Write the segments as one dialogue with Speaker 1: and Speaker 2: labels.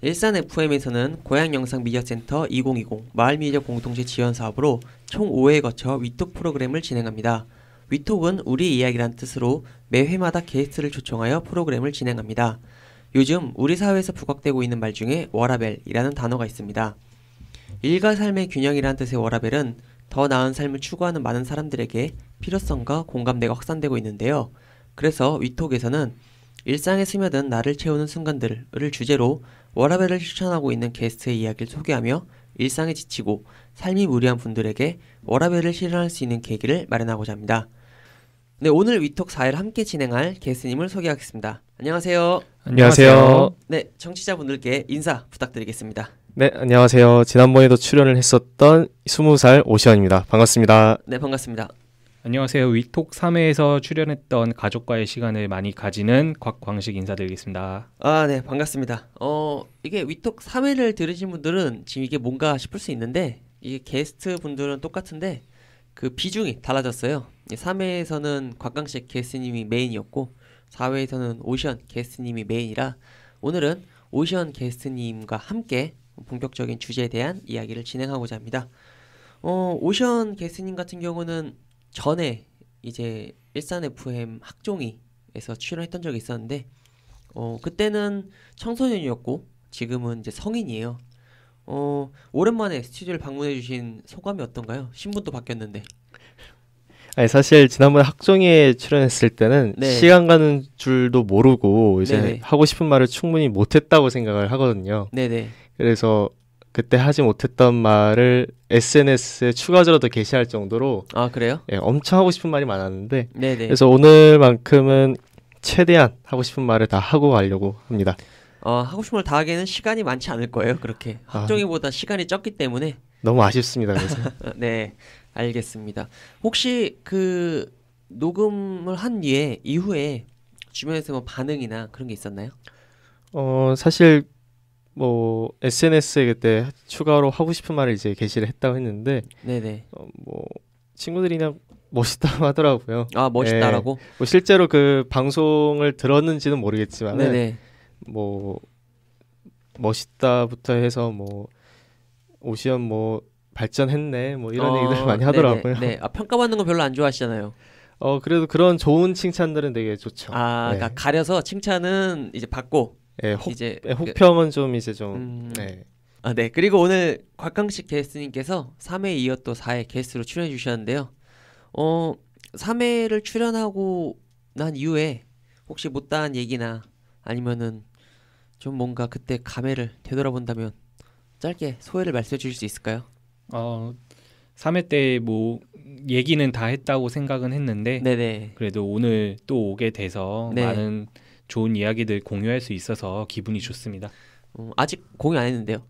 Speaker 1: 일산 FM에서는 고향영상미디어센터 2020 마을미디어 공동체 지원 사업으로 총 5회에 거쳐 위톡 프로그램을 진행합니다. 위톡은 우리 이야기란 뜻으로 매 회마다 게스트를 초청하여 프로그램을 진행합니다. 요즘 우리 사회에서 부각되고 있는 말 중에 워라밸이라는 단어가 있습니다. 일과 삶의 균형이라는 뜻의 워라밸은 더 나은 삶을 추구하는 많은 사람들에게 필요성과 공감대가 확산되고 있는데요. 그래서 위톡에서는 일상에 스며든 나를 채우는 순간들을 주제로 워라밸을 실천하고 있는 게스트의 이야기를 소개하며 일상에 지치고 삶이 무리한 분들에게 워라밸을 실현할 수 있는 계기를 마련하고자 합니다. 네, 오늘 위톡 4회를 함께 진행할 게스트님을 소개하겠습니다. 안녕하세요.
Speaker 2: 안녕하세요.
Speaker 1: 네, 청취자분들께 인사 부탁드리겠습니다.
Speaker 2: 네, 안녕하세요. 지난번에도 출연을 했었던 20살 오시원입니다. 반갑습니다.
Speaker 1: 네, 반갑습니다.
Speaker 3: 안녕하세요. 위톡 3회에서 출연했던 가족과의 시간을 많이 가지는 곽광식 인사드리겠습니다.
Speaker 1: 아, 네, 반갑습니다. 이게 위톡 3회를 들으신 분들은 지금 이게 뭔가 싶을 수 있는데 이게 게스트 분들은 똑같은데 그 비중이 달라졌어요. 3회에서는 곽광식 게스트님이 메인이었고 4회에서는 오션 게스트님이 메인이라 오늘은 오션 게스트님과 함께 본격적인 주제에 대한 이야기를 진행하고자 합니다. 오션 게스트님 같은 경우는 전에 이제 일산 FM 학종이에서 출연했던 적이 있었는데 그때는 청소년이었고 지금은 이제 성인이에요. 오랜만에 스튜디오를 방문해 주신 소감이 어떤가요? 신분도 바뀌었는데.
Speaker 2: 아니, 사실 지난번에 학종회에 출연했을 때는
Speaker 1: 네.
Speaker 2: 시간 가는 줄도 모르고 이제
Speaker 1: 네네.
Speaker 2: 하고 싶은 말을 충분히 못했다고 생각을 하거든요.
Speaker 1: 네네.
Speaker 2: 그래서 그때 하지 못했던 말을 SNS에 추가적으로 게시할 정도로
Speaker 1: 아, 그래요?
Speaker 2: 엄청 하고 싶은 말이 많았는데
Speaker 1: 네네.
Speaker 2: 그래서 오늘만큼은 최대한 하고 싶은 말을 다 하고 가려고 합니다.
Speaker 1: 하고 싶은 걸 다 하기에는 시간이 많지 않을 거예요. 그렇게 학종이보다 시간이 적기 때문에.
Speaker 2: 너무 아쉽습니다. 그래서
Speaker 1: 네, 알겠습니다. 혹시 그 녹음을 한 뒤에 이후에 주변에서 뭐 반응이나 그런 게 있었나요?
Speaker 2: 사실 뭐 SNS에 그때 추가로 하고 싶은 말을 이제 게시를 했다고 했는데
Speaker 1: 네네.
Speaker 2: 뭐 친구들이 그냥 멋있다고 하더라고요.
Speaker 1: 아, 멋있다라고?
Speaker 2: 뭐 실제로 그 방송을 들었는지는 모르겠지만
Speaker 1: 네네.
Speaker 2: 뭐 멋있다부터 해서 뭐 오시연 뭐 발전했네 뭐 이런 얘기들 많이 하더라고요.
Speaker 1: 네네. 네. 평가받는 거 별로 안 좋아하시잖아요.
Speaker 2: 그래도 그런 좋은 칭찬들은 되게 좋죠.
Speaker 1: 그러니까 가려서 칭찬은 이제 받고 이제
Speaker 2: 혹평은 좀 이제 좀 네.
Speaker 1: 네. 그리고 오늘 곽광식 게스트님께서 3회 이어 또 4회 게스트로 출연해 주셨는데요. 3회를 출연하고 난 이후에 혹시 못다한 얘기나 아니면은 좀 뭔가 그때 감회를 되돌아본다면 짧게 소회를 말씀해 주실 수 있을까요?
Speaker 3: 3회 때 뭐 얘기는 다 했다고 생각은 했는데
Speaker 1: 네네.
Speaker 3: 그래도 오늘 또 오게 돼서
Speaker 1: 네.
Speaker 3: 많은 좋은 이야기들 공유할 수 있어서 기분이 좋습니다.
Speaker 1: 아직 공유 안 했는데요.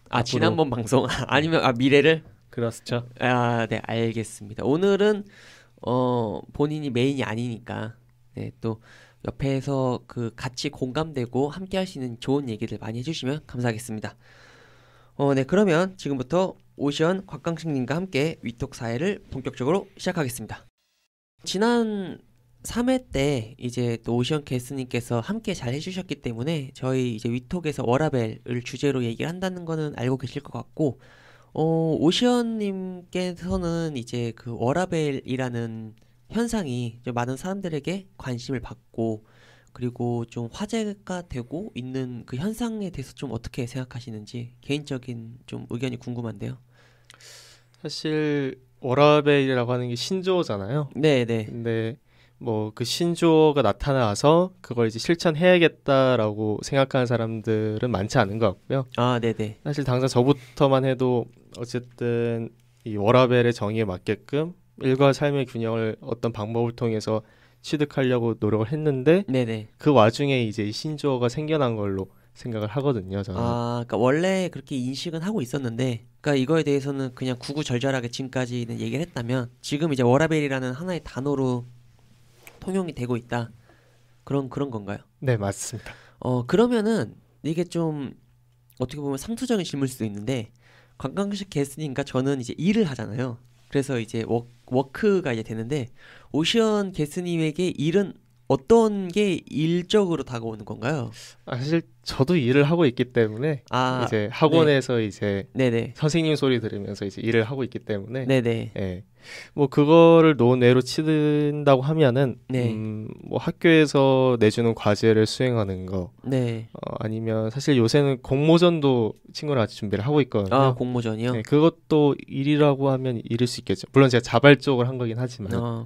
Speaker 3: 앞으로.
Speaker 1: 지난번 방송 아니면 미래를?
Speaker 3: 그렇죠.
Speaker 1: 네, 알겠습니다. 오늘은 본인이 메인이 아니니까 네, 또 옆에서 그 같이 공감되고 함께 할 수 있는 좋은 얘기들 많이 해주시면 감사하겠습니다. 네, 그러면 지금부터 오션 곽광식님과 함께 위톡 4회를 본격적으로 시작하겠습니다. 지난 3회 때 이제 또 오션 게스트님께서 함께 잘 해주셨기 때문에 저희 이제 위톡에서 워라밸을 주제로 얘기를 한다는 거는 알고 계실 것 같고 오시언님께서는 이제 그 워라밸이라는 현상이 좀 많은 사람들에게 관심을 받고 그리고 좀 화제가 되고 있는 그 현상에 대해서 좀 어떻게 생각하시는지 개인적인 좀 의견이 궁금한데요.
Speaker 2: 사실 워라밸이라고 하는 게 신조어잖아요.
Speaker 1: 네네.
Speaker 2: 근데 뭐 그 신조어가 나타나서 그걸 이제 실천해야겠다라고 생각하는 사람들은 많지 않은 것 같고요.
Speaker 1: 네네.
Speaker 2: 사실 당장 저부터만 해도 어쨌든 이 워라밸의 정의에 맞게끔 일과 삶의 균형을 어떤 방법을 통해서 취득하려고 노력을 했는데
Speaker 1: 네네.
Speaker 2: 그 와중에 이제 이 신조어가 생겨난 걸로 생각을 하거든요, 저는.
Speaker 1: 그러니까 원래 그렇게 인식은 하고 있었는데, 그러니까 이거에 대해서는 그냥 구구절절하게 지금까지는 얘기를 했다면, 지금 이제 워라밸이라는 하나의 단어로 통용이 되고 있다. 그런 건가요?
Speaker 2: 네, 맞습니다.
Speaker 1: 그러면은 이게 좀 어떻게 보면 상투적인 질문일 수도 있는데, 관광식 게스트님과 저는 이제 일을 하잖아요. 그래서 이제 워크가 이제 되는데, 오시언 게스트님에게 일은 어떤 게 일적으로 다가오는 건가요?
Speaker 2: 사실 저도 일을 하고 있기 때문에
Speaker 1: 아,
Speaker 2: 이제 학원에서 이제
Speaker 1: 네네.
Speaker 2: 선생님 소리 들으면서 이제 일을 하고 있기 때문에
Speaker 1: 네네.
Speaker 2: 예. 뭐 그거를 논외로 치른다고 하면은
Speaker 1: 네.
Speaker 2: 뭐 학교에서 내주는 과제를 수행하는 거
Speaker 1: 네.
Speaker 2: 아니면 사실 요새는 공모전도 친구랑 같이 준비를 하고 있거든요.
Speaker 1: 아, 공모전이요?
Speaker 2: 네, 그것도 일이라고 하면 일일 수 있겠죠. 물론 제가 자발적으로 한 거긴 하지만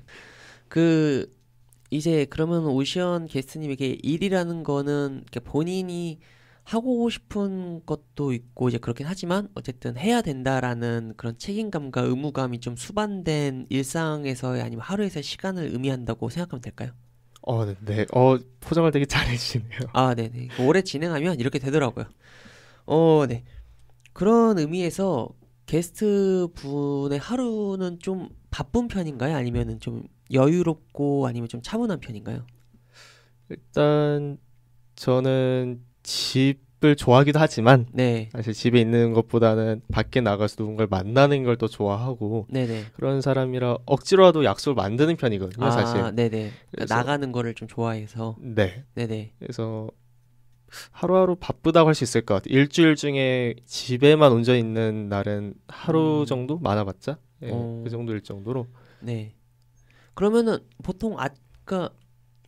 Speaker 1: 그 이제 그러면 오션 게스트님에게 일이라는 거는 이렇게 본인이 하고 싶은 것도 있고 이제 그렇긴 하지만 어쨌든 해야 된다라는 그런 책임감과 의무감이 좀 수반된 일상에서의 아니면 하루에서의 시간을 의미한다고 생각하면 될까요?
Speaker 2: 네. 포장을 되게 잘해주시네요.
Speaker 1: 아, 네네. 오래 진행하면 이렇게 되더라고요. 네. 그런 의미에서 게스트 분의 하루는 좀 바쁜 편인가요? 아니면은 좀 여유롭고 아니면 좀 차분한 편인가요?
Speaker 2: 일단 저는 집을 좋아하기도 하지만
Speaker 1: 네.
Speaker 2: 사실 집에 있는 것보다는 밖에 나가서 누군가를 만나는 걸 더 좋아하고
Speaker 1: 네네.
Speaker 2: 그런 사람이라 억지로라도 약속을 만드는 편이거든요, 사실.
Speaker 1: 네네. 그러니까
Speaker 2: 그래서
Speaker 1: 나가는 거를 좀 좋아해서.
Speaker 2: 네.
Speaker 1: 네네.
Speaker 2: 그래서 하루하루 바쁘다고 할 수 있을 것 같아요. 일주일 중에 집에만 온전히 있는 날은 하루 정도 많아봤자 그 정도일 정도로.
Speaker 1: 네. 그러면은 보통 아까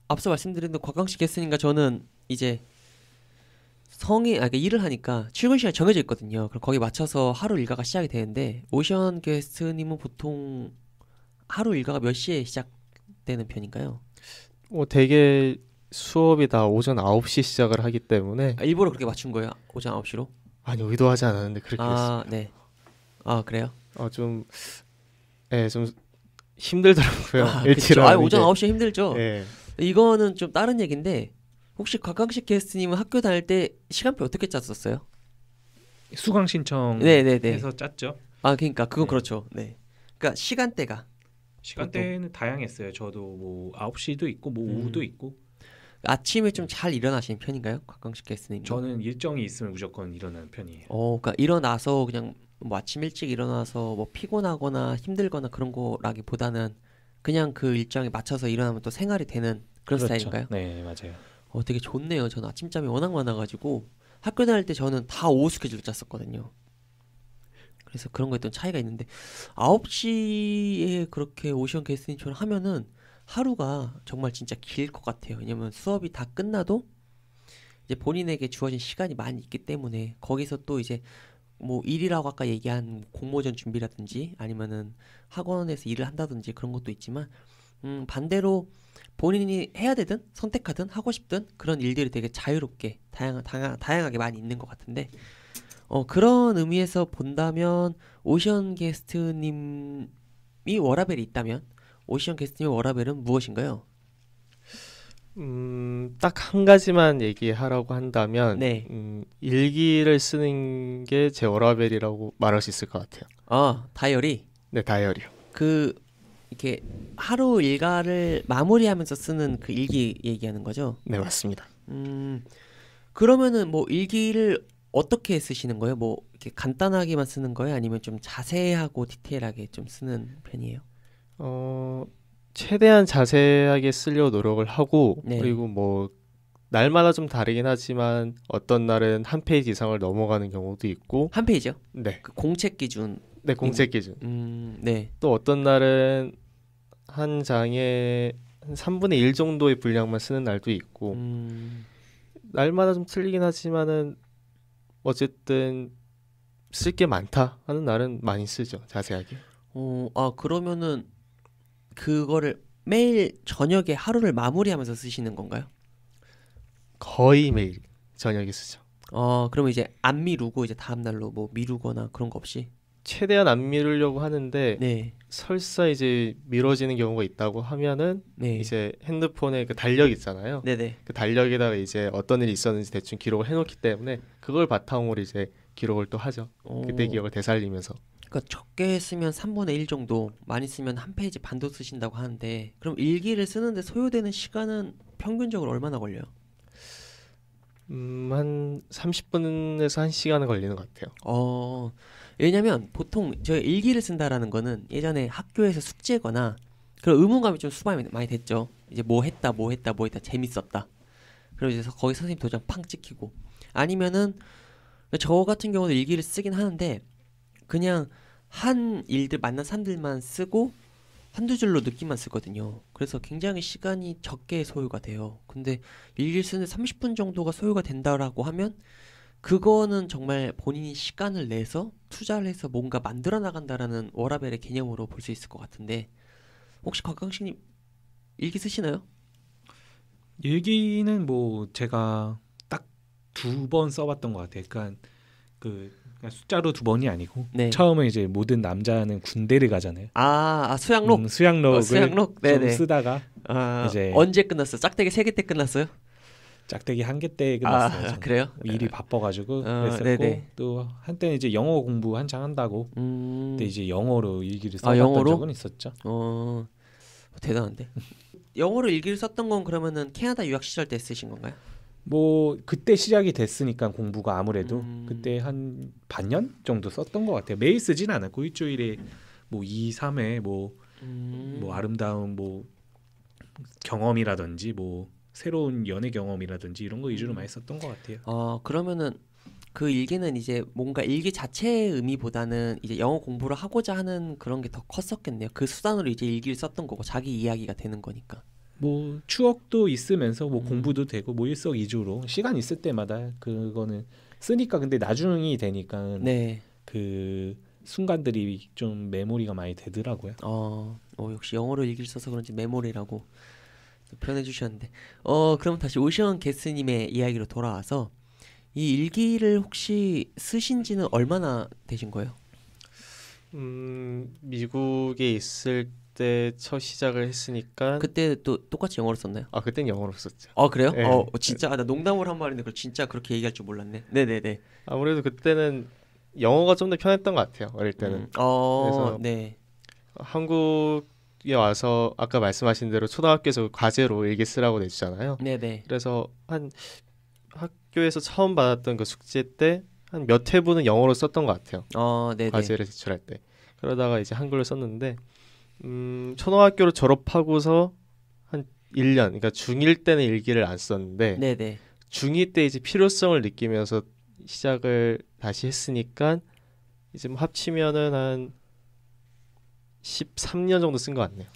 Speaker 1: 앞서 말씀드린 곽광식 게스트님과 저는 이제 그러니까 일을 하니까 출근 시간이 정해져 있거든요. 그럼 거기에 맞춰서 하루 일과가 시작이 되는데 오션 게스트님은 보통 하루 일과가 몇 시에 시작되는 편인가요?
Speaker 2: 되게 수업이 다 오전 9시 시작을 하기 때문에
Speaker 1: 일부러 그렇게 맞춘 거예요? 오전 9시로?
Speaker 2: 아니 의도하지 않았는데 그렇게 됐어요.
Speaker 1: 네. 그래요?
Speaker 2: 좀 힘들더라고요. 일찍
Speaker 1: 그쵸.
Speaker 2: 일어나는
Speaker 1: 오전
Speaker 2: 게.
Speaker 1: 9시 힘들죠.
Speaker 2: 예.
Speaker 1: 이거는 좀 다른 얘기인데 혹시 곽광식 게스트님은 학교 다닐 때 시간표 어떻게 짰었어요?
Speaker 3: 수강 신청해서
Speaker 1: 네네네.
Speaker 3: 짰죠.
Speaker 1: 그러니까 그건
Speaker 3: 네.
Speaker 1: 그렇죠. 네. 그러니까 시간대가
Speaker 3: 시간대는 다양했어요. 저도 뭐 9시도 있고 뭐 오후도 있고.
Speaker 1: 아침에 좀 잘 일어나시는 편인가요? 곽광식 게스트님?
Speaker 3: 저는 일정이 있으면 무조건 일어나는 편이에요.
Speaker 1: 그러니까 일어나서 그냥 뭐 아침 일찍 일어나서 뭐 피곤하거나 힘들거나 그런 거라기보다는 그냥 그 일정에 맞춰서 일어나면 또 생활이 되는 그런
Speaker 3: 그렇죠.
Speaker 1: 스타일인가요?
Speaker 3: 네, 맞아요.
Speaker 1: 되게 좋네요. 저는 아침잠이 워낙 많아가지고 학교 다닐 때 저는 다 오후 스케줄 짰었거든요. 그래서 그런 거에 또 차이가 있는데 9시에 그렇게 오션 게스트님처럼 하면은 하루가 정말 진짜 길 것 같아요. 왜냐면 수업이 다 끝나도 이제 본인에게 주어진 시간이 많이 있기 때문에 거기서 또 이제 뭐 일이라고 아까 얘기한 공모전 준비라든지 아니면은 학원에서 일을 한다든지 그런 것도 있지만 반대로 본인이 해야 되든 선택하든 하고 싶든 그런 일들이 되게 자유롭게 다양하게 많이 있는 것 같은데 그런 의미에서 본다면 오션 게스트님이 워라벨이 있다면 오션 게스트님의 워라벨은 무엇인가요?
Speaker 2: 딱 한 가지만 얘기하라고 한다면
Speaker 1: 네.
Speaker 2: 일기를 쓰는 게 제 워라벨이라고 말할 수 있을 것 같아요.
Speaker 1: 다이어리?
Speaker 2: 네, 다이어리요.
Speaker 1: 이렇게 하루 일과를 마무리하면서 쓰는 그 일기 얘기하는 거죠?
Speaker 2: 네, 맞습니다.
Speaker 1: 그러면은 뭐 일기를 어떻게 쓰시는 거예요? 뭐 이렇게 간단하게만 쓰는 거예요? 아니면 좀 자세하고 디테일하게 좀 쓰는 편이에요?
Speaker 2: 최대한 자세하게 쓰려고 노력을 하고
Speaker 1: 네.
Speaker 2: 그리고 뭐 날마다 좀 다르긴 하지만 어떤 날은 한 페이지 이상을 넘어가는 경우도 있고
Speaker 1: 한 페이지요?
Speaker 2: 네,
Speaker 1: 그 공책 기준.
Speaker 2: 네 공책 기준.
Speaker 1: 네.
Speaker 2: 또 어떤 날은 한 장에 한 3분의 1 정도의 분량만 쓰는 날도 있고 날마다 좀 틀리긴 하지만은 어쨌든 쓸 게 많다 하는 날은 많이 쓰죠, 자세하게.
Speaker 1: 그러면은 그거를 매일 저녁에 하루를 마무리하면서 쓰시는 건가요?
Speaker 2: 거의 매일 저녁에 쓰죠.
Speaker 1: 그러면 이제 안 미루고 이제 다음 날로 뭐 미루거나 그런 거 없이?
Speaker 2: 최대한 안 미루려고 하는데
Speaker 1: 네.
Speaker 2: 설사 이제 미뤄지는 경우가 있다고 하면은
Speaker 1: 네.
Speaker 2: 이제 핸드폰에 그 달력 있잖아요.
Speaker 1: 네네.
Speaker 2: 그 달력에다가 이제 어떤 일이 있었는지 대충 기록을 해놓기 때문에 그걸 바탕으로 이제 기록을 또 하죠. 그때 기억을 되살리면서.
Speaker 1: 그러니까 적게 쓰면 3분의 1 정도, 많이 쓰면 한 페이지 반도 쓰신다고 하는데 그럼 일기를 쓰는데 소요되는 시간은 평균적으로 얼마나 걸려요?
Speaker 2: 한 30분에서 1시간은 걸리는 것 같아요.
Speaker 1: 왜냐면 보통 저희 일기를 쓴다라는 거는 예전에 학교에서 숙제거나 그런 의무감이 좀 수반이 많이 됐죠. 이제 뭐 했다 재밌었다. 그리고 이제 거기 선생님 도장 팡 찍히고 아니면은 저 같은 경우는 일기를 쓰긴 하는데 그냥 한 일들 만난 사람들만 쓰고 한두 줄로 느낌만 쓰거든요. 그래서 굉장히 시간이 적게 소요가 돼요. 근데 일기를 쓰는데 30분 정도가 소요가 된다라고 하면 그거는 정말 본인이 시간을 내서 투자를 해서 뭔가 만들어 나간다라는 워라벨의 개념으로 볼 수 있을 것 같은데 혹시 곽광식님 일기 쓰시나요?
Speaker 3: 일기는 뭐 제가 딱 2번 써봤던 것 같아요. 그러니까 그러니까 숫자로 2번이 아니고
Speaker 1: 네.
Speaker 3: 처음에 이제 모든 남자는 군대를 가잖아요.
Speaker 1: 수양록.
Speaker 3: 수양록을
Speaker 1: 수양록.
Speaker 3: 좀
Speaker 1: 네네.
Speaker 3: 쓰다가 이제
Speaker 1: 언제 끝났어요? 짝대기 3개 때 끝났어요?
Speaker 3: 짝대기 1개 때 끝났어요. 저는.
Speaker 1: 그래요?
Speaker 3: 일이 바빠가지고 그랬었고
Speaker 1: 네네.
Speaker 3: 또 한때는 이제 영어 공부 한창 한다고 근데 이제 영어로 일기를 써봤던
Speaker 1: 영어로?
Speaker 3: 적은 있었죠.
Speaker 1: 대단한데. 영어로 일기를 썼던 건 그러면은 캐나다 유학 시절 때 쓰신 건가요?
Speaker 3: 뭐 그때 시작이 됐으니까 공부가 아무래도 그때 한 반년 정도 썼던 것 같아요. 매일 쓰진 않았고 일주일에 뭐 2, 3회 뭐 아름다운 뭐 경험이라든지 뭐 새로운 연애 경험이라든지 이런 거 위주로 많이 썼던 것 같아요.
Speaker 1: 그러면은 그 일기는 이제 뭔가 일기 자체의 의미보다는 이제 영어 공부를 하고자 하는 그런 게 더 컸었겠네요. 그 수단으로 이제 일기를 썼던 거고 자기 이야기가 되는 거니까.
Speaker 3: 뭐 추억도 있으면서 뭐 공부도 되고 뭐 일석이조로 시간 있을 때마다 그거는 쓰니까 근데 나중이 되니까
Speaker 1: 네.
Speaker 3: 그 순간들이 좀 메모리가 많이 되더라고요.
Speaker 1: 역시 영어로 일기를 써서 그런지 메모리라고 표현해 주셨는데 그럼 다시 오션 게스님의 이야기로 돌아와서 이 일기를 혹시 쓰신 지는 얼마나 되신 거예요?
Speaker 2: 미국에 있을 때 첫 시작을 했으니까
Speaker 1: 그때 또 똑같이 영어로 썼나요?
Speaker 2: 그때는 영어로 썼죠.
Speaker 1: 그래요?
Speaker 2: 네.
Speaker 1: 진짜 나 농담으로 한 말인데 그걸 진짜 그렇게 얘기할 줄 몰랐네. 네네네.
Speaker 2: 아무래도 그때는 영어가 좀 더 편했던 것 같아요. 어릴 때는. 그래서
Speaker 1: 네.
Speaker 2: 한국에 와서 아까 말씀하신 대로 초등학교에서 과제로 일기 쓰라고 내주잖아요.
Speaker 1: 네네.
Speaker 2: 그래서 한 학교에서 처음 받았던 그 숙제 때 한 몇 회분은 영어로 썼던 것 같아요.
Speaker 1: 네네.
Speaker 2: 과제를 제출할 때. 그러다가 이제 한글로 썼는데 초등학교를 졸업하고서 한 1년, 그러니까 중1 때는 일기를 안 썼는데
Speaker 1: 네네.
Speaker 2: 중2 때 이제 필요성을 느끼면서 시작을 다시 했으니까 이제 뭐 합치면은 한 13년 정도 쓴 것 같네요.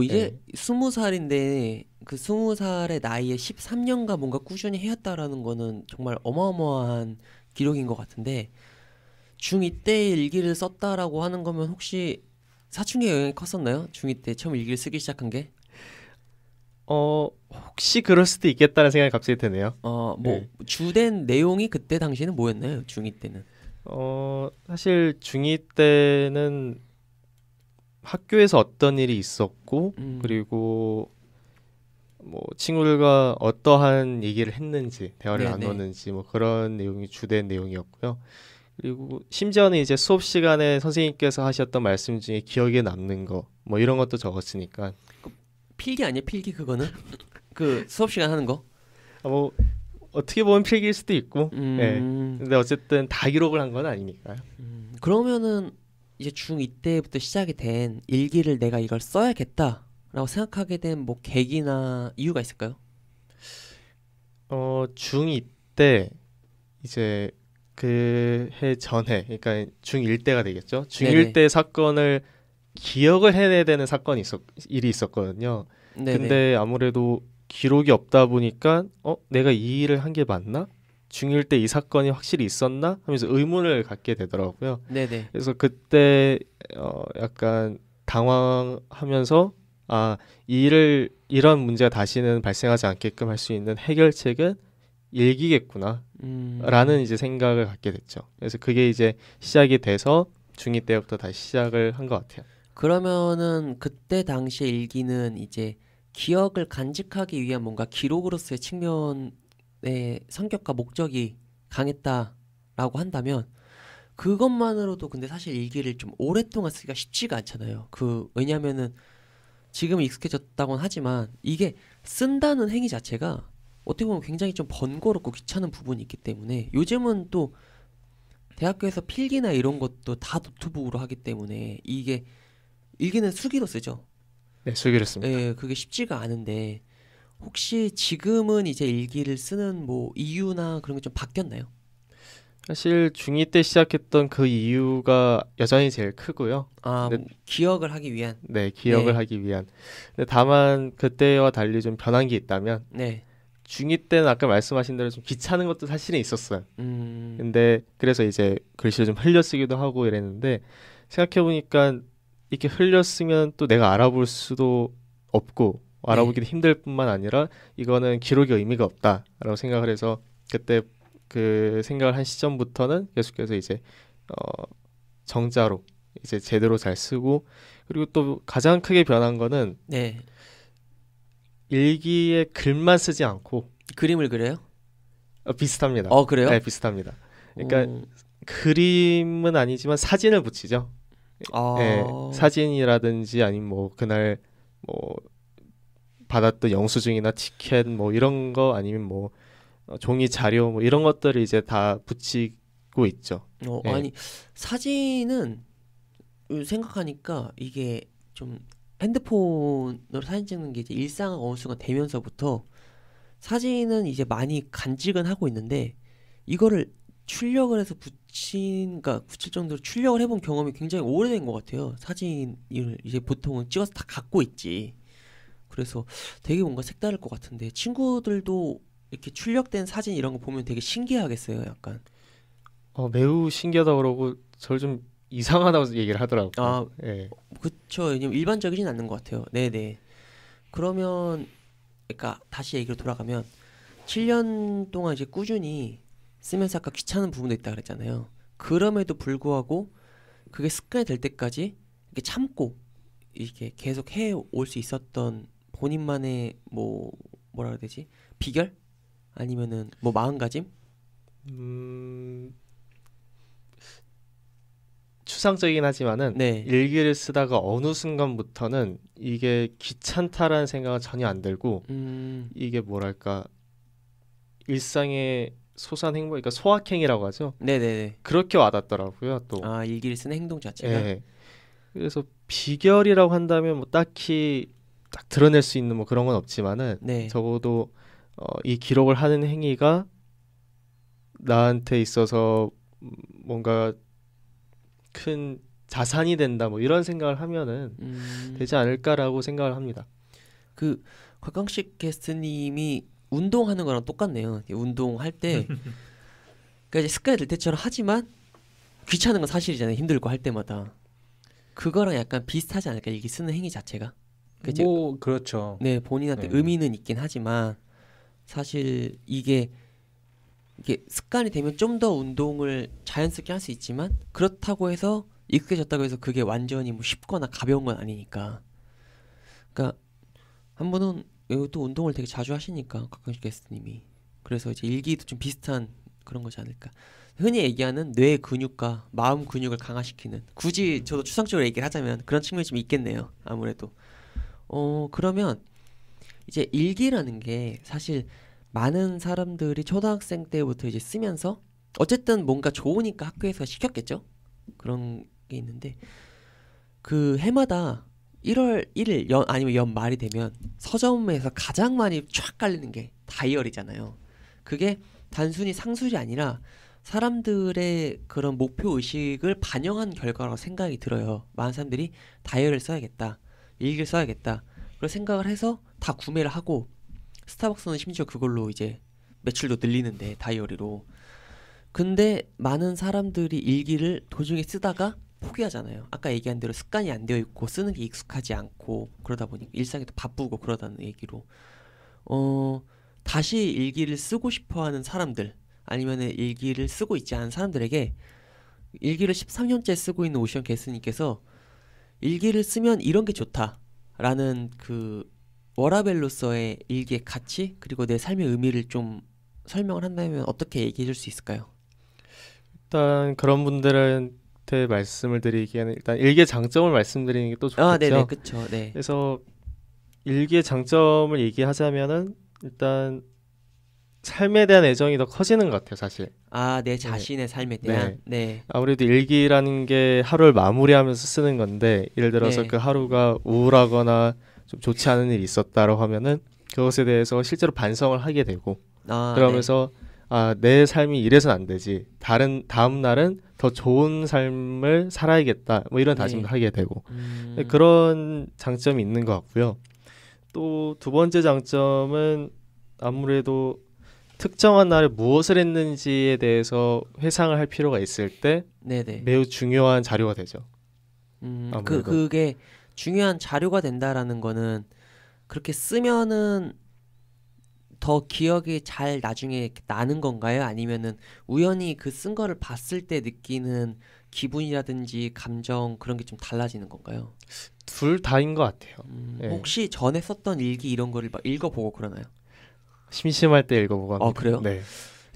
Speaker 1: 이제 20살인데 그 20살의 나이에 13년간 뭔가 꾸준히 해왔다라는 거는 정말 어마어마한 기록인 것 같은데 중2 때 일기를 썼다라고 하는 거면 혹시 사춘기에 영향이 컸었나요? 중2 때 처음 일기를 쓰기 시작한 게?
Speaker 2: 혹시 그럴 수도 있겠다는 생각이 갑자기 드네요.
Speaker 1: 뭐 주된 내용이 그때 당시에는 뭐였나요? 중2 때는?
Speaker 2: 사실 중2 때는 학교에서 어떤 일이 있었고 그리고 뭐 친구들과 어떠한 얘기를 했는지 대화를
Speaker 1: 네네.
Speaker 2: 나눴는지 뭐 그런 내용이 주된 내용이었고요. 그리고 심지어는 이제 수업 시간에 선생님께서 하셨던 말씀 중에 기억에 남는 거 뭐 이런 것도 적었으니까
Speaker 1: 필기 아니에요? 필기 그거는? 그 수업 시간 하는 거?
Speaker 2: 뭐 어떻게 보면 필기일 수도 있고 네. 근데 어쨌든 다 기록을 한 건 아니니까요.
Speaker 1: 그러면은 이제 중2 때부터 시작이 된 일기를 내가 이걸 써야겠다라고 생각하게 된 뭐 계기나 이유가 있을까요?
Speaker 2: 중2 때 이제 그 해 전에 그러니까 중1 때가 되겠죠. 중1 때 사건을 기억을 해내야 되는 일이 있었거든요.
Speaker 1: 네네.
Speaker 2: 근데 아무래도 기록이 없다 보니까 내가 이 일을 한 게 맞나? 중1 때 이 사건이 확실히 있었나? 하면서 의문을 갖게 되더라고요.
Speaker 1: 네네.
Speaker 2: 그래서 그때 약간 당황하면서 이런 문제가 다시는 발생하지 않게끔 할 수 있는 해결책은 일기겠구나 라는 이제 생각을 갖게 됐죠. 그래서 그게 이제 시작이 돼서 중2 때부터 다시 시작을 한 것 같아요.
Speaker 1: 그러면은 그때 당시의 일기는 이제 기억을 간직하기 위한 뭔가 기록으로서의 측면의 성격과 목적이 강했다라고 한다면 그것만으로도 근데 사실 일기를 좀 오랫동안 쓰기가 쉽지가 않잖아요. 왜냐면은 지금 익숙해졌다고는 하지만 이게 쓴다는 행위 자체가 어떻게 보면 굉장히 좀 번거롭고 귀찮은 부분이 있기 때문에 요즘은 또 대학교에서 필기나 이런 것도 다 노트북으로 하기 때문에 이게 일기는 수기로 쓰죠.
Speaker 2: 네, 술기였습니다.
Speaker 1: 예, 그게 쉽지가 않은데 혹시 지금은 이제 일기를 쓰는 뭐 이유나 그런 게 좀 바뀌었나요?
Speaker 2: 사실 중2 때 시작했던 그 이유가 여전히 제일 크고요.
Speaker 1: 아,
Speaker 2: 네.
Speaker 1: 뭐 기억을 하기 위한.
Speaker 2: 네, 기억을
Speaker 1: 네.
Speaker 2: 하기 위한. 근데 다만 그때와 달리 좀 변한 게 있다면
Speaker 1: 네.
Speaker 2: 중2 때는 아까 말씀하신 대로 좀 귀찮은 것도 사실은 있었어요.
Speaker 1: 음.
Speaker 2: 근데 그래서 이제 글씨를 좀 흘려쓰기도 하고 이랬는데 생각해보니까 이렇게 흘려쓰면 또 내가 알아볼 수도 없고 알아보기도 힘들 뿐만 아니라 이거는 기록의 의미가 없다라고 생각을 해서 그때 그 생각을 한 시점부터는 계속해서 이제 정자로 이제 제대로 잘 쓰고 그리고 또 가장 크게 변한 거는
Speaker 1: 네.
Speaker 2: 일기에 글만 쓰지 않고
Speaker 1: 그림을 그려요?
Speaker 2: 비슷합니다.
Speaker 1: 그래요?
Speaker 2: 네, 비슷합니다. 그러니까
Speaker 1: 어.
Speaker 2: 그림은 아니지만 사진을 붙이죠.
Speaker 1: 아.
Speaker 2: 예, 사진이라든지 아니면 뭐 그날 뭐 받았던 영수증이나 티켓 뭐 이런 거 아니면 뭐 종이 자료 뭐 이런 것들을 이제 다 붙이고 있죠. 예.
Speaker 1: 아니 사진은 생각하니까 이게 좀 핸드폰으로 사진 찍는 게 이제 일상화가 어느 순간 되면서부터 사진은 이제 많이 간직은 하고 있는데 이거를 출력을 해서 그러니까 붙일 정도로 출력을 해본 경험이 굉장히 오래된 것 같아요. 사진을 이제 보통은 찍어서 다 갖고 있지. 그래서 되게 뭔가 색다를 것 같은데 친구들도 이렇게 출력된 사진 이런 거 보면 되게 신기하겠어요, 약간.
Speaker 2: 매우 신기하다 그러고 저를 좀 이상하다고 얘기를 하더라고요.
Speaker 1: 아,
Speaker 2: 예.
Speaker 1: 그쵸. 왜냐면 일반적이진 않는 것 같아요. 네네. 그러면 그러니까 다시 얘기로 돌아가면 7년 동안 이제 꾸준히 쓰면서 아까 귀찮은 부분도 있다 그랬잖아요. 그럼에도 불구하고 그게 습관이 될 때까지 이렇게 참고 이렇게 계속 해 올 수 있었던 본인만의 뭐라 그래야 되지? 비결? 아니면은 뭐 마음가짐?
Speaker 2: 추상적이긴 하지만은
Speaker 1: 네.
Speaker 2: 일기를 쓰다가 어느 순간부터는 이게 귀찮다라는 생각은 전혀 안 들고 이게 뭐랄까 일상의 소소한 행복, 그러니까 소확행이라고 하죠.
Speaker 1: 네네네.
Speaker 2: 그렇게 와닿더라고요. 또.
Speaker 1: 아, 일기를 쓰는 행동 자체가.
Speaker 2: 예. 그래서 비결이라고 한다면 뭐 딱히 딱 드러낼 수 있는 뭐 그런 건 없지만은
Speaker 1: 네.
Speaker 2: 적어도 이 기록을 하는 행위가 나한테 있어서 뭔가 큰 자산이 된다 뭐 이런 생각을 하면은 되지 않을까라고 생각을 합니다.
Speaker 1: 그 곽광식 게스트님이 운동하는 거랑 똑같네요. 운동할 때 그러니까 이제 습관이 될 때처럼 하지만 귀찮은 건 사실이잖아요. 힘들고 할 때마다. 그거랑 약간 비슷하지 않을까? 일기 쓰는 행위 자체가. 그치?
Speaker 3: 뭐 그렇죠.
Speaker 1: 네, 본인한테
Speaker 3: 네.
Speaker 1: 의미는 있긴 하지만 사실 이게 습관이 되면 좀 더 운동을 자연스럽게 할 수 있지만 그렇다고 해서 익숙해졌다고 해서 그게 완전히 뭐 쉽거나 가벼운 건 아니니까. 그러니까 한 분은 또 운동을 되게 자주 하시니까 곽광식 게스트님이 그래서 이제 일기도 좀 비슷한 그런 거지 않을까. 흔히 얘기하는 뇌 근육과 마음 근육을 강화시키는 굳이 저도 추상적으로 얘기를 하자면 그런 측면이 좀 있겠네요. 아무래도. 그러면 이제 일기라는 게 사실 많은 사람들이 초등학생 때부터 이제 쓰면서 어쨌든 뭔가 좋으니까 학교에서 시켰겠죠? 그런 게 있는데 그 해마다 1월 1일 아니면 연말이 되면 서점에서 가장 많이 쫙 깔리는 게 다이어리잖아요. 그게 단순히 상술이 아니라 사람들의 그런 목표 의식을 반영한 결과라고 생각이 들어요. 많은 사람들이 다이어리를 써야겠다, 일기를 써야겠다 그런 생각을 해서 다 구매를 하고 스타벅스는 심지어 그걸로 이제 매출도 늘리는데 다이어리로. 근데 많은 사람들이 일기를 도중에 쓰다가 포기하잖아요. 아까 얘기한 대로 습관이 안 되어 있고 쓰는 게 익숙하지 않고 그러다 보니까 일상이 또 바쁘고 그러다는 얘기로 다시 일기를 쓰고 싶어하는 사람들 아니면 일기를 쓰고 있지 않은 사람들에게 일기를 13년째 쓰고 있는 오션 게스님께서 일기를 쓰면 이런 게 좋다라는 그 워라벨로서의 일기의 가치 그리고 내 삶의 의미를 좀 설명을 한다면 어떻게 얘기해 줄 수 있을까요?
Speaker 2: 일단 그런 분들한테 말씀을 드리기에는 일단 일기의 장점을 말씀드리는 게 또 좋겠죠.
Speaker 1: 네네, 그쵸. 네.
Speaker 2: 그래서 일기의 장점을 얘기하자면은 일단 삶에 대한 애정이 더 커지는 것 같아요, 사실.
Speaker 1: 내 자신의 삶에 대한. 네.
Speaker 2: 아무래도 일기라는 게 하루를 마무리하면서 쓰는 건데, 예를 들어서
Speaker 1: 네.
Speaker 2: 그 하루가 우울하거나 좀 좋지 않은 일이 있었다라고 하면은 그것에 대해서 실제로 반성을 하게 되고 그러면서 내 삶이 이래서는 안 되지. 다음 날은 더 좋은 삶을 살아야겠다. 뭐 이런 다짐도 하게 되고 그런 장점이 있는 것 같고요. 또 두 번째 장점은 아무래도 특정한 날에 무엇을 했는지에 대해서 회상을 할 필요가 있을 때
Speaker 1: 네네.
Speaker 2: 매우 중요한 자료가 되죠.
Speaker 1: 그게 중요한 자료가 된다라는 거는 그렇게 쓰면은 더 기억이 잘 나중에 나는 건가요? 아니면은 우연히 그 쓴 거를 봤을 때 느끼는 기분이라든지 감정 그런 게 좀 달라지는 건가요?
Speaker 2: 둘 다인 것 같아요. 네.
Speaker 1: 혹시 전에 썼던 일기 이런 거를 막 읽어보고 그러나요?
Speaker 2: 심심할 때 읽어보고 합니다.
Speaker 1: 그래요?
Speaker 2: 네.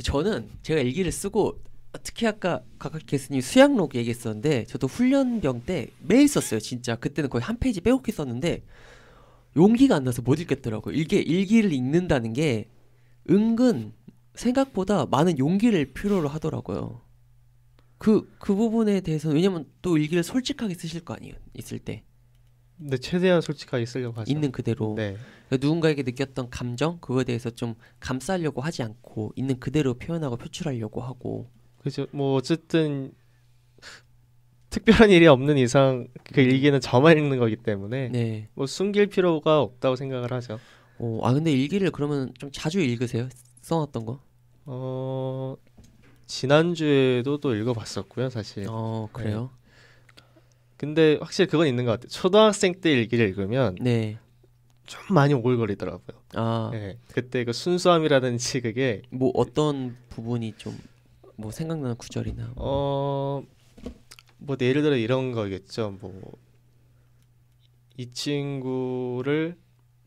Speaker 1: 저는 제가 일기를 쓰고 특히 아까 각각 교수님 수양록 얘기했었는데 저도 훈련병 때 매일 썼어요. 진짜 그때는 거의 한 페이지 빼곡히 썼는데 용기가 안 나서 못 읽겠더라고요. 이게 일기를 읽는다는 게 은근 생각보다 많은 용기를 필요로 하더라고요. 그 부분에 대해서는 왜냐면 또 일기를 솔직하게 쓰실 거 아니에요. 있을 때.
Speaker 2: 근데 최대한 솔직하게 쓰려고 하죠.
Speaker 1: 있는 그대로.
Speaker 2: 네.
Speaker 1: 그러니까 누군가에게 느꼈던 감정 그거에 대해서 좀 감싸려고 하지 않고 있는 그대로 표현하고 표출하려고 하고.
Speaker 2: 그죠. 뭐 어쨌든 특별한 일이 없는 이상 그 일기는 저만 읽는 거기 때문에
Speaker 1: 네.
Speaker 2: 뭐 숨길 필요가 없다고 생각을 하죠.
Speaker 1: 근데 일기를 그러면 좀 자주 읽으세요? 써놨던 거?
Speaker 2: 지난주에도 또 읽어봤었고요, 사실.
Speaker 1: 그래요?
Speaker 2: 네. 근데 확실히 그건 있는 것 같아요. 초등학생 때 일기를 읽으면
Speaker 1: 네.
Speaker 2: 좀 많이 오글거리더라고요. 네. 그때 그 순수함이라든지 그게
Speaker 1: 뭐 어떤 부분이 좀 뭐 생각나는 구절이나
Speaker 2: 뭐 예를 들어 이런 거겠죠. 뭐 이 친구를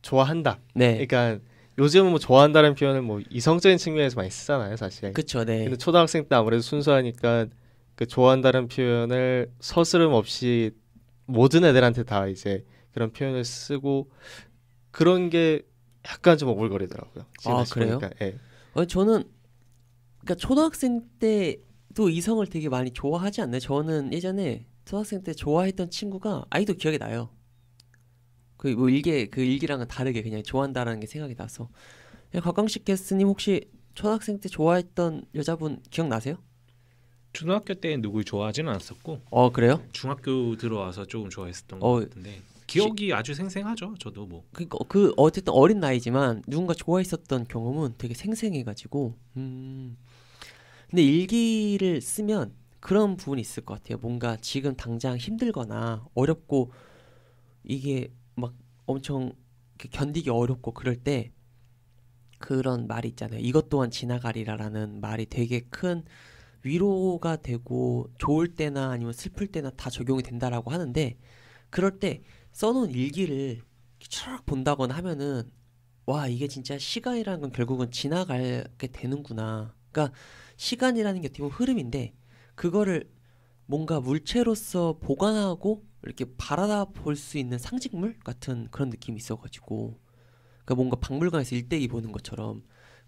Speaker 2: 좋아한다.
Speaker 1: 네.
Speaker 2: 그러니까 요즘은 뭐 좋아한다는 표현을 뭐 이성적인 측면에서 많이 쓰잖아요, 사실.
Speaker 1: 그렇죠. 네.
Speaker 2: 근데 초등학생 때 아무래도 순수하니까 그 좋아한다는 표현을 서스름 없이 모든 애들한테 다 이제 그런 표현을 쓰고 그런 게 약간 좀 오글거리더라고요.
Speaker 1: 그래요?
Speaker 2: 네.
Speaker 1: 저는 그러니까 초등학생 때도 이성을 되게 많이 좋아하지 않나요? 저는 예전에 초등학생 때 좋아했던 친구가 아직도 기억이 나요. 그 일기랑은 다르게 그냥 좋아한다라는 게 생각이 나서. 곽광식 게스트님 혹시 초등학생 때 좋아했던 여자분 기억나세요?
Speaker 3: 중학교 때 누구 좋아하지는 않았었고.
Speaker 1: 그래요?
Speaker 3: 중학교 들어와서 조금 좋아했었던 것 같은데 기억이 아주 생생하죠. 저도 뭐.
Speaker 1: 그러니까 어쨌든 어린 나이지만 누군가 좋아했었던 경험은 되게 생생해가지고. 근데 일기를 쓰면 그런 부분이 있을 것 같아요. 뭔가 지금 당장 힘들거나 어렵고 이게 막 엄청 견디기 어렵고 그럴 때 그런 말이 있잖아요. 이것 또한 지나가리라라는 말이 되게 큰 위로가 되고 좋을 때나 아니면 슬플 때나 다 적용이 된다라고 하는데 그럴 때 써놓은 일기를 쫙 본다거나 하면은 와 이게 진짜 시간이라는 건 결국은 지나가게 되는구나. 그러니까 시간이라는 게 어떻게 보면 흐름인데 그거를 뭔가 물체로서 보관하고 이렇게 바라다 볼 수 있는 상징물 같은 그런 느낌이 있어가지고 그러니까 뭔가 박물관에서 일대기 보는 것처럼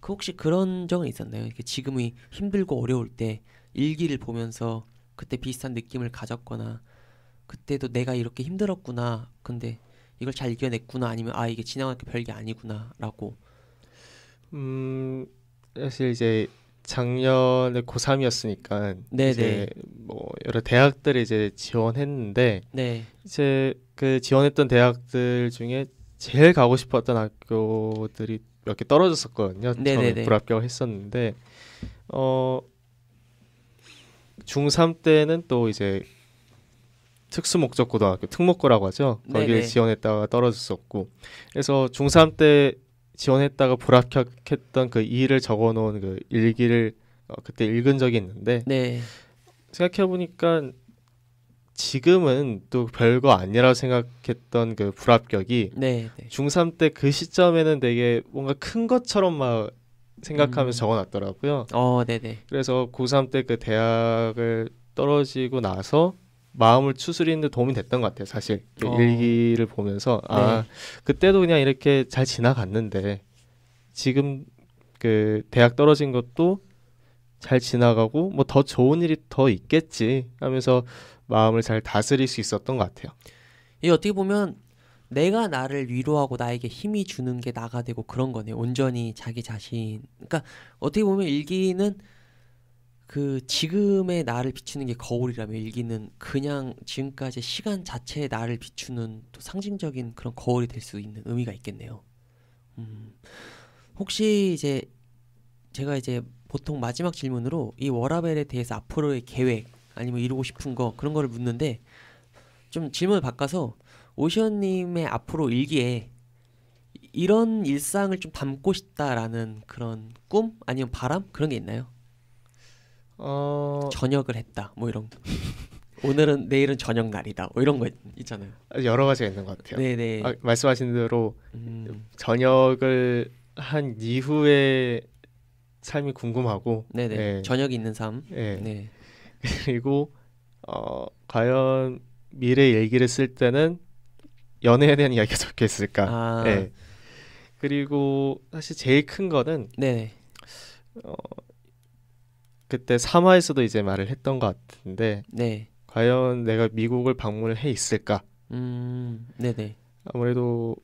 Speaker 1: 혹시 그런 적은 있었나요? 이렇게 지금이 힘들고 어려울 때 일기를 보면서 그때 비슷한 느낌을 가졌거나 그때도 내가 이렇게 힘들었구나 근데 이걸 잘 이겨냈구나 아니면 이게 지나갈 게 별게 아니구나라고.
Speaker 2: 사실 이제 작년에 고3이었으니까
Speaker 1: 네네.
Speaker 2: 이제 뭐 여러 대학들에 이제 지원했는데
Speaker 1: 네.
Speaker 2: 이제 그 지원했던 대학들 중에 제일 가고 싶었던 학교들이 몇 개 떨어졌었거든요. 처음에 불합격을 했었는데 중3 때는 또 이제 특수목적고등학교 특목고라고 하죠. 거기를 지원했다가 떨어졌었고 그래서 중3 때 지원했다가 불합격했던 그 일을 적어놓은 그 일기를 그때 읽은 적이 있는데 생각해보니까 지금은 또 별거 아니라고 생각했던 그 불합격이 중3 때 그 시점에는 되게 뭔가 큰 것처럼 막 생각하면서 적어놨더라고요. 그래서 고3 때 그 대학을 떨어지고 나서 마음을 추스리는 데 도움이 됐던 것 같아요. 사실 일기를 보면서 그때도 그냥 이렇게 잘 지나갔는데 지금 그 대학 떨어진 것도 잘 지나가고 뭐 더 좋은 일이 더 있겠지 하면서 마음을 잘 다스릴 수 있었던 것 같아요.
Speaker 1: 이 어떻게 보면 내가 나를 위로하고 나에게 힘이 주는 게 나가 되고 그런 거네요. 온전히 자기 자신. 그러니까 어떻게 보면 일기는 그 지금의 나를 비추는 게 거울이라면 일기는 그냥 지금까지 시간 자체의 나를 비추는 또 상징적인 그런 거울이 될 수 있는 의미가 있겠네요. 혹시 이제 제가 이제 보통 마지막 질문으로 이 워라벨에 대해서 앞으로의 계획 아니면 이루고 싶은 거 그런 거를 묻는데 좀 질문을 바꿔서 오시언님의 앞으로 일기에 이런 일상을 좀 담고 싶다라는 그런 꿈 아니면 바람 그런 게 있나요? 저녁을 했다 뭐 이런 거. 오늘은 내일은 저녁 날이다 뭐 이런 거 있잖아요.
Speaker 2: 여러 가지가 있는 것 같아요.
Speaker 1: 네네.
Speaker 2: 말씀하신 대로 저녁을 한 이후의 삶이 궁금하고
Speaker 1: 네네.
Speaker 2: 예.
Speaker 1: 저녁이 있는 삶.
Speaker 2: 예.
Speaker 1: 네.
Speaker 2: 그리고 과연 미래 일기를 쓸 때는 연애에 대한 이야기가 적혀 있을까.
Speaker 1: 아.
Speaker 2: 예. 그리고 사실 제일 큰 거는
Speaker 1: 네네.
Speaker 2: 그때 3화에서도 이제 말을 했던 것 같은데
Speaker 1: 네.
Speaker 2: 과연 내가 미국을 방문을 해 있을까?
Speaker 1: 네네.
Speaker 2: 아무래도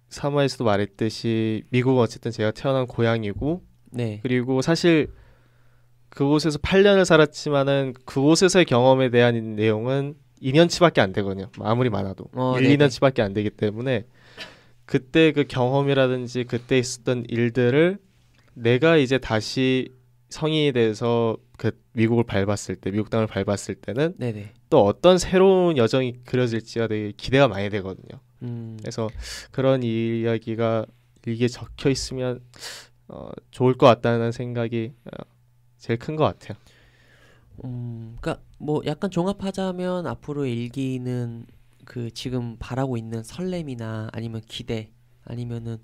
Speaker 2: 3화에서도 말했듯이 미국은 어쨌든 제가 태어난 고향이고
Speaker 1: 네.
Speaker 2: 그리고 사실 그곳에서 8년을 살았지만은 그곳에서의 경험에 대한 내용은 2년치밖에 안 되거든요. 아무리 많아도 1,
Speaker 1: 네네.
Speaker 2: 2년치밖에 안 되기 때문에 그때 그 경험이라든지 그때 있었던 일들을 내가 이제 다시 성인이 돼서 그 미국을 밟았을 때 미국 땅을 밟았을 때는
Speaker 1: 네네.
Speaker 2: 또 어떤 새로운 여정이 그려질지가 되게 기대가 많이 되거든요. 그래서 그런 이야기가 일기에 적혀 있으면 좋을 것 같다는 생각이 제일 큰 것 같아요.
Speaker 1: 그러니까 뭐 약간 종합하자면 앞으로의 일기는 그 지금 바라고 있는 설렘이나 아니면 기대 아니면은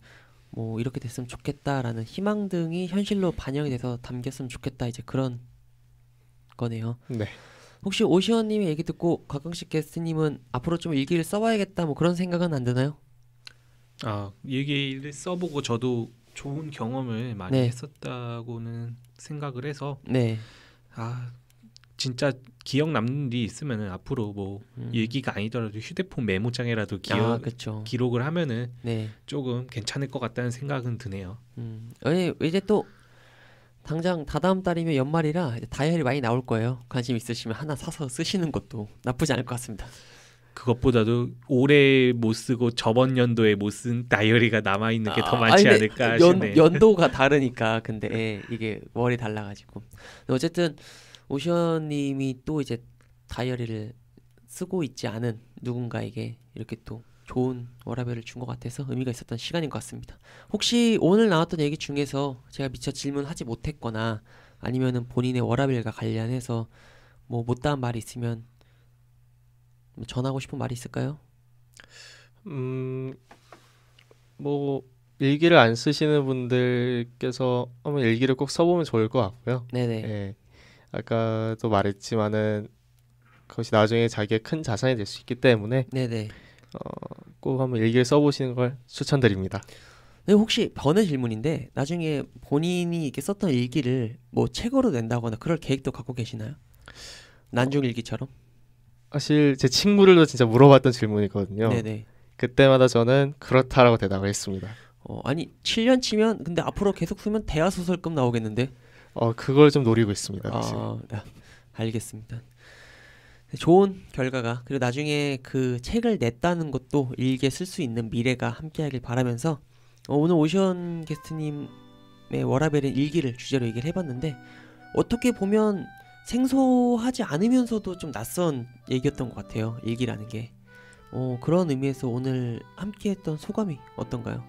Speaker 1: 뭐 이렇게 됐으면 좋겠다라는 희망 등이 현실로 반영이 돼서 담겼으면 좋겠다 이제 그런 거네요.
Speaker 2: 네.
Speaker 1: 혹시 오시원님의 얘기 듣고 곽광식 게스트님은 앞으로 좀 일기를 써봐야겠다 뭐 그런 생각은 안 드나요?
Speaker 3: 일기를 써보고 저도 좋은 경험을 많이
Speaker 1: 네.
Speaker 3: 했었다고는 생각을 해서
Speaker 1: 네.
Speaker 3: 진짜 기억 남는 일이 있으면은 앞으로 뭐 일기가 아니더라도 휴대폰 메모장에라도
Speaker 1: 그쵸.
Speaker 3: 기록을 하면은
Speaker 1: 네.
Speaker 3: 조금 괜찮을 것 같다는 생각은 드네요.
Speaker 1: 이제 또 당장 다다음 달이면 연말이라 이제 다이어리 많이 나올 거예요. 관심 있으시면 하나 사서 쓰시는 것도 나쁘지 않을 것 같습니다.
Speaker 3: 그것보다도 올해 못 쓰고 저번 연도에 못 쓴 다이어리가 남아 있는 게 더 많지
Speaker 1: 근데
Speaker 3: 않을까 싶네요.
Speaker 1: 연도가 다르니까 근데 이게 월이 달라가지고 어쨌든 오션님이 또 이제 다이어리를 쓰고 있지 않은 누군가에게 이렇게 또 좋은 워라밸을 준 것 같아서 의미가 있었던 시간인 것 같습니다. 혹시 오늘 나왔던 얘기 중에서 제가 미처 질문하지 못했거나 아니면은 본인의 워라밸과 관련해서 뭐 못다한 말이 있으면 전하고 싶은 말이 있을까요?
Speaker 2: 뭐 일기를 안 쓰시는 분들께서 한번 일기를 꼭 써보면 좋을 것 같고요.
Speaker 1: 네네.
Speaker 2: 예. 아까도 말했지만은 그것이 나중에 자기의 큰 자산이 될 수 있기 때문에
Speaker 1: 네네.
Speaker 2: 꼭 한번 일기를 써보시는 걸 추천드립니다.
Speaker 1: 네, 혹시 번외 질문인데 나중에 본인이 이렇게 썼던 일기를 뭐 책으로 낸다거나 그럴 계획도 갖고 계시나요? 난중 일기처럼?
Speaker 2: 사실 제 친구들도 진짜 물어봤던 질문이거든요.
Speaker 1: 네네.
Speaker 2: 그때마다 저는 그렇다라고 대답을 했습니다.
Speaker 1: 아니 7년 치면 근데 앞으로 계속 쓰면 대하 소설급 나오겠는데?
Speaker 2: 그걸 좀 노리고 있습니다.
Speaker 1: 네, 알겠습니다. 좋은 결과가 그리고 나중에 그 책을 냈다는 것도 일기에 쓸 수 있는 미래가 함께하길 바라면서 오늘 오션 게스트님의 워라벨은 일기를 주제로 얘기를 해봤는데 어떻게 보면 생소하지 않으면서도 좀 낯선 얘기였던 것 같아요. 일기라는 게. 그런 의미에서 오늘 함께했던 소감이 어떤가요?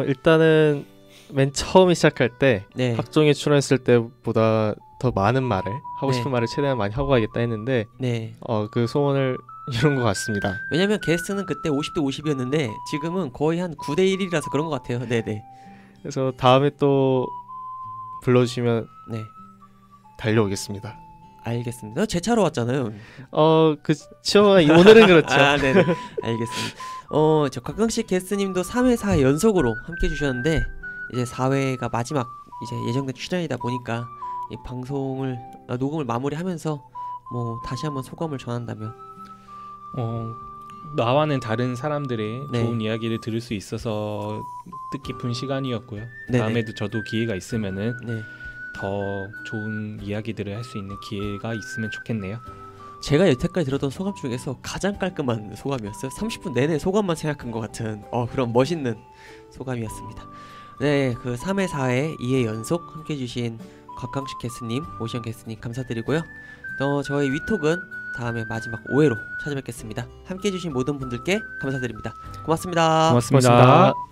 Speaker 2: 일단은 맨 처음에 시작할 때
Speaker 1: 네.
Speaker 2: 학종에 출연했을 때보다 더 많은 말을 하고
Speaker 1: 네.
Speaker 2: 싶은 말을 최대한 많이 하고 가겠다 했는데
Speaker 1: 네.
Speaker 2: 그 소원을 이룬 것 같습니다.
Speaker 1: 왜냐면 게스트는 그때 50대 50이었는데 지금은 거의 한 9대 1이라서 그런 것 같아요. 네네.
Speaker 2: 그래서 다음에 또 불러주시면
Speaker 1: 네.
Speaker 2: 달려오겠습니다.
Speaker 1: 알겠습니다. 제 차로 왔잖아요.
Speaker 2: 그쵸. 오늘은 그렇죠.
Speaker 1: 네네. 알겠습니다. 저 곽광식 게스트님도 3회 4회 연속으로 함께 해주셨는데 이제 4회가 마지막 이제 예정된 출연이다 보니까 이 방송을 녹음을 마무리하면서 뭐 다시 한번 소감을 전한다면
Speaker 3: 나와는 다른 사람들의
Speaker 1: 네.
Speaker 3: 좋은 이야기를 들을 수 있어서 뜻깊은 시간이었고요.
Speaker 1: 네네.
Speaker 3: 다음에도 저도 기회가 있으면은
Speaker 1: 네.
Speaker 3: 더 좋은 이야기들을 할 수 있는 기회가 있으면 좋겠네요.
Speaker 1: 제가 여태까지 들었던 소감 중에서 가장 깔끔한 소감이었어요. 30분 내내 소감만 생각한 것 같은 그런 멋있는 소감이었습니다. 네, 그 3회 4회 2회 연속 함께 해주신 곽강식 게스트님, 오시영 게스트님 감사드리고요. 저희 위톡은 다음에 마지막 5회로 찾아뵙겠습니다. 함께 해주신 모든 분들께 감사드립니다. 고맙습니다.
Speaker 3: 고맙습니다.